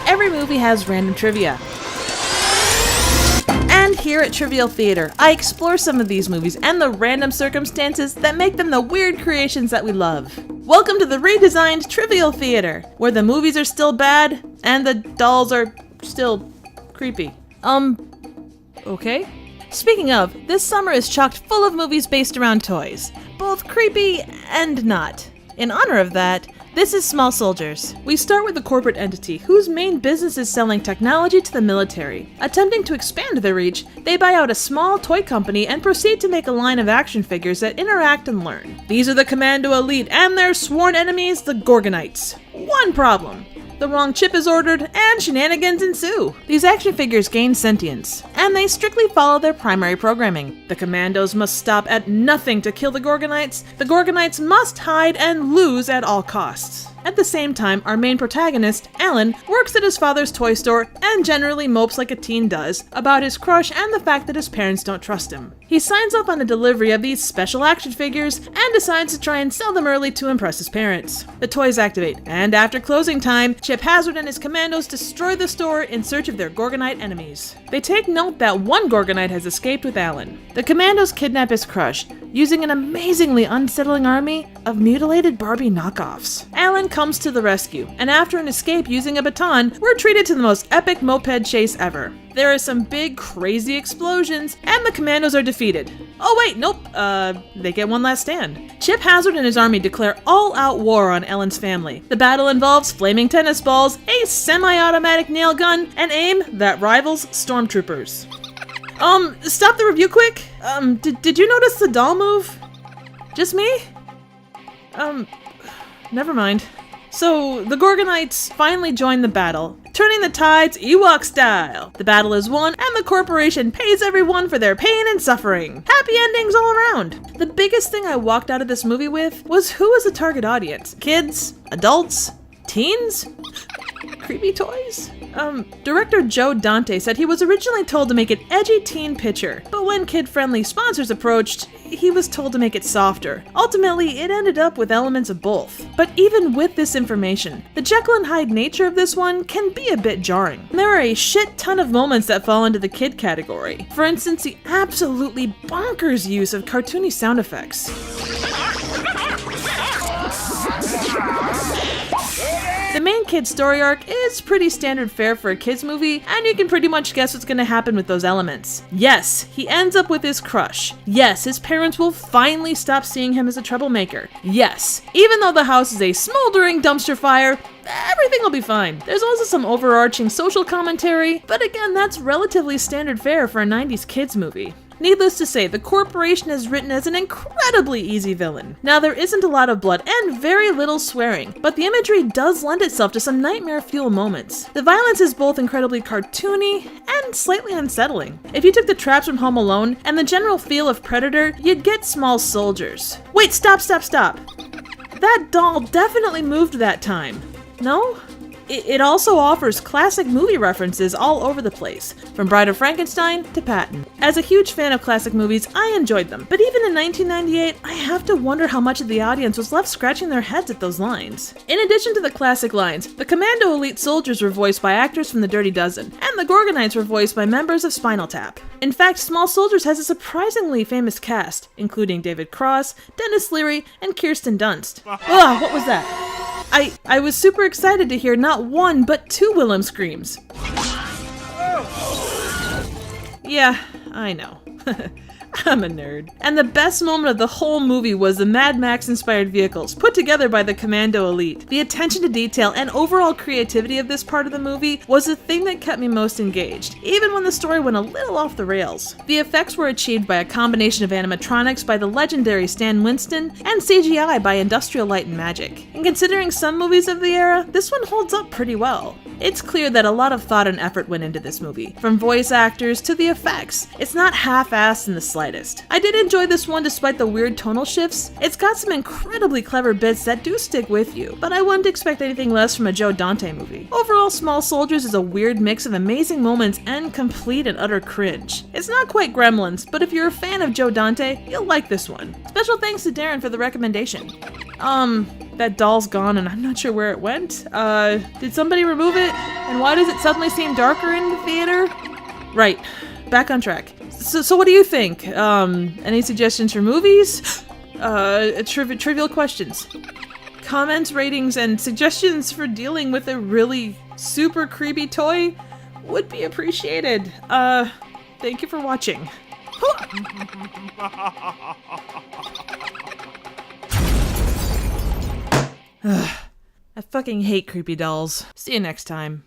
every movie has random trivia. And here at Trivial Theater, I explore some of these movies and the random circumstances that make them the weird creations that we love. Welcome to the redesigned Trivial Theater, where the movies are still bad and the dolls are still creepy. Okay? Speaking of, this summer is chocked full of movies based around toys, both creepy and not. In honor of that, this is Small Soldiers. We start with a corporate entity whose main business is selling technology to the military. Attempting to expand their reach, they buy out a small toy company and proceed to make a line of action figures that interact and learn. These are the Commando Elite and their sworn enemies, the Gorgonites. One problem. The wrong chip is ordered, and shenanigans ensue. These action figures gain sentience, and they strictly follow their primary programming. The Commandos must stop at nothing to kill the Gorgonites. The Gorgonites must hide and lose at all costs. At the same time, our main protagonist, Alan, works at his father's toy store and generally mopes like a teen does about his crush and the fact that his parents don't trust him. He signs up on a delivery of these special action figures and decides to try and sell them early to impress his parents. The toys activate, and after closing time, Chip Hazard and his commandos destroy the store in search of their Gorgonite enemies. They take note that one Gorgonite has escaped with Alan. The commandos kidnap his crush, using an amazingly unsettling army of mutilated Barbie knockoffs. Alan comes to the rescue, and after an escape using a baton, we're treated to the most epic moped chase ever. There are some big, crazy explosions, and the commandos are defeated. Oh wait, nope, they get one last stand. Chip Hazard and his army declare all-out war on Ellen's family. The battle involves flaming tennis balls, a semi-automatic nail gun, and aim that rivals stormtroopers. Stop the review quick. Did you notice the doll move? Just me? Never mind. So, the Gorgonites finally join the battle, turning the tides Ewok style. The battle is won, and the corporation pays everyone for their pain and suffering. Happy endings all around. The biggest thing I walked out of this movie with was who is the target audience? Kids? Adults? Teens? Creepy toys? Director joedante said he was originally told to make an edgy teen picture, but when kid-friendly sponsors approached, he was told to make it softer. Ultimately, it ended up with elements of both. But even with this information, the Jekyll and Hyde nature of this one can be a bit jarring. There are a shit ton of moments that fall into the kid category. For instance, the absolutely bonkers use of cartoony sound effects. The main kid story arc is pretty standard fare for a kids movie, and you can pretty much guess what's gonna happen with those elements. Yes, he ends up with his crush. Yes, his parents will finally stop seeing him as a troublemaker. Yes, even though the house is a smoldering dumpster fire, everything will be fine. There's also some overarching social commentary, but again, that's relatively standard fare for a 90s kids movie. Needless to say, the corporation is written as an incredibly easy villain. Now, there isn't a lot of blood and very little swearing, but the imagery does lend itself to some nightmare fuel moments. The violence is both incredibly cartoony and slightly unsettling. If you took the traps from Home Alone and the general feel of Predator, you'd get Small Soldiers. Wait, stop. That doll definitely moved that time. No? It also offers classic movie references all over the place, from Bride of Frankenstein to Patton. As a huge fan of classic movies, I enjoyed them, but even in 1998, I have to wonder how much of the audience was left scratching their heads at those lines. In addition to the classic lines, the Commando Elite soldiers were voiced by actors from The Dirty Dozen, and the Gorgonites were voiced by members of Spinal Tap. In fact, Small Soldiers has a surprisingly famous cast, including David Cross, Dennis Leary, and Kirsten Dunst. Ugh, what was that? I was super excited to hear not one, but two Willem screams. Yeah, I know. I'm a nerd. And the best moment of the whole movie was the Mad Max-inspired vehicles, put together by the Commando Elite. The attention to detail and overall creativity of this part of the movie was the thing that kept me most engaged, even when the story went a little off the rails. The effects were achieved by a combination of animatronics by the legendary Stan Winston and CGI by Industrial Light and Magic. And considering some movies of the era, this one holds up pretty well. It's clear that a lot of thought and effort went into this movie, from voice actors to the effects. It's not half-assed in the slightest. I did enjoy this one despite the weird tonal shifts. It's got some incredibly clever bits that do stick with you, but I wouldn't expect anything less from a joedante movie. Overall, Small Soldiers is a weird mix of amazing moments and complete and utter cringe. It's not quite Gremlins, but if you're a fan of joedante, you'll like this one. Special thanks to Darren for the recommendation. That doll's gone and I'm not sure where it went. Did somebody remove it? And why does it suddenly seem darker in the theater? Right, back on track. So what do you think? Any suggestions for movies? Trivial questions. Comments, ratings, and suggestions for dealing with a really super creepy toy would be appreciated. Thank you for watching. I fucking hate creepy dolls. See you next time.